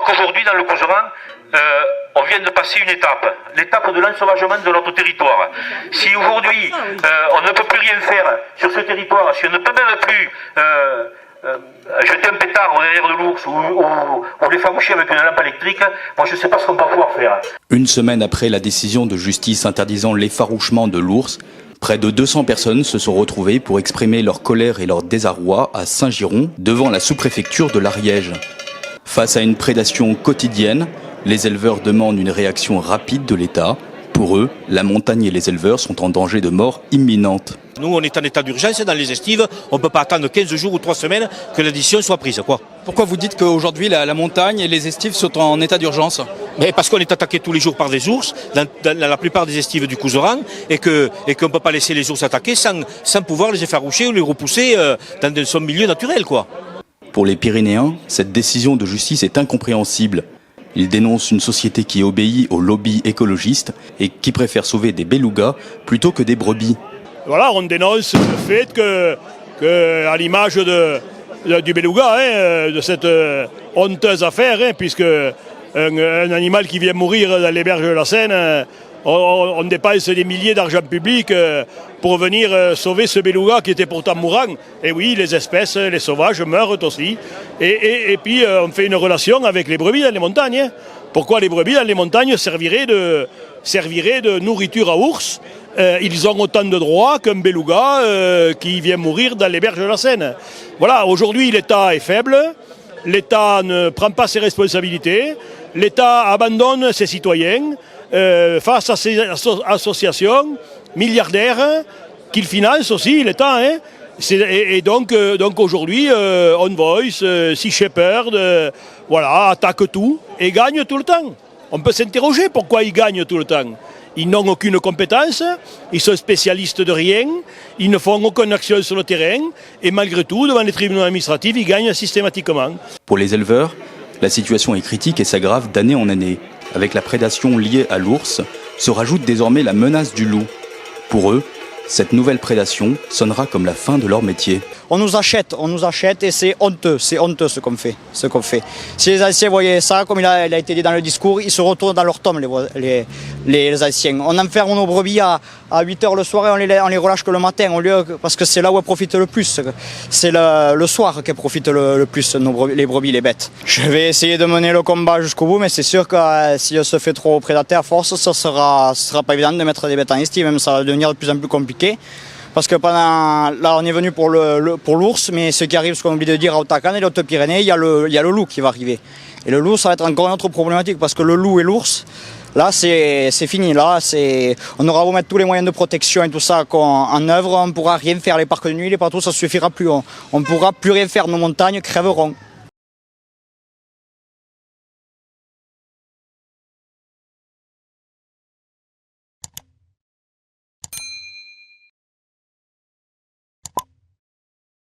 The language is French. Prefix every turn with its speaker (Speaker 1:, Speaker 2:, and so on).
Speaker 1: crois qu'aujourd'hui, dans le Couserans, on vient de passer une étape, l'étape de l'ensauvagement de notre territoire. Si aujourd'hui, on ne peut plus rien faire sur ce territoire, si on ne peut même plus jeter un pétard derrière de l'ours ou l'effaroucher avec une lampe électrique, moi je ne sais pas ce qu'on va pouvoir faire.
Speaker 2: Une semaine après la décision de justice interdisant l'effarouchement de l'ours, près de 200 personnes se sont retrouvées pour exprimer leur colère et leur désarroi à Saint-Giron, devant la sous-préfecture de l'Ariège. Face à une prédation quotidienne, les éleveurs demandent une réaction rapide de l'État. Pour eux, la montagne et les éleveurs sont en danger de mort imminente.
Speaker 3: Nous, on est en état d'urgence dans les estives. On ne peut pas attendre 15 jours ou 3 semaines que la décision soit prise, quoi.
Speaker 2: Pourquoi vous dites qu'aujourd'hui, la montagne et les estives sont en état d'urgence ?
Speaker 3: Mais parce qu'on est attaqué tous les jours par des ours, dans la plupart des estives du Couserans, et qu'on ne peut pas laisser les ours attaquer sans pouvoir les effaroucher ou les repousser dans son milieu naturel, quoi.
Speaker 2: Pour les Pyrénéens, cette décision de justice est incompréhensible. Ils dénoncent une société qui obéit aux lobbies écologistes et qui préfère sauver des belugas plutôt que des brebis.
Speaker 4: Voilà, on dénonce le fait que à l'image du beluga, de cette honteuse affaire, puisque un animal qui vient mourir dans les berges de la Seine, on dépense des milliers d'argent public pour venir sauver ce beluga qui était pourtant mourant. Et oui, les espèces, les sauvages meurent aussi. Et puis on fait une relation avec les brebis dans les montagnes. Pourquoi les brebis dans les montagnes serviraient de nourriture à ours? Ils ont autant de droits qu'un beluga qui vient mourir dans les berges de la Seine. Voilà, aujourd'hui l'État est faible, l'État ne prend pas ses responsabilités, l'État abandonne ses citoyens face à ces associations milliardaires qu'il finance aussi, l'État. Et donc aujourd'hui, On Voice, Sea Shepherd, voilà, attaque tout et gagne tout le temps. On peut s'interroger pourquoi ils gagnent tout le temps. Ils n'ont aucune compétence, ils sont spécialistes de rien, ils ne font aucune action sur le terrain et malgré tout, devant les tribunaux administratifs, ils gagnent systématiquement.
Speaker 2: Pour les éleveurs, la situation est critique et s'aggrave d'année en année. Avec la prédation liée à l'ours, se rajoute désormais la menace du loup. Pour eux, cette nouvelle prédation sonnera comme la fin de leur métier.
Speaker 5: On nous achète et c'est honteux ce qu'on fait. Si les anciens voyaient ça, comme il a été dit dans le discours, ils se retournent dans leur tombe, les anciens. On enferme nos brebis à 8h le soir et on les relâche que le matin, parce que c'est là où elles profitent le plus. C'est le soir qu'elles profitent le plus, les brebis, les bêtes. Je vais essayer de mener le combat jusqu'au bout, mais c'est sûr que si on se fait trop prédater à force, ce sera pas évident de mettre des bêtes en estive, même ça va devenir de plus en plus compliqué. Parce que là on est venu pour l'ours, mais ce qui arrive, ce qu'on oublie de dire à Haute-Acane et les Hautes-Pyrénées, il y a le loup qui va arriver. Et le loup, ça va être encore une autre problématique, parce que le loup et l'ours, là c'est fini. Là, on aura beau mettre tous les moyens de protection et tout ça en œuvre, on ne pourra rien faire. Les parcs de nuit, les partout, ça ne suffira plus. On ne pourra plus rien faire. Nos montagnes crèveront.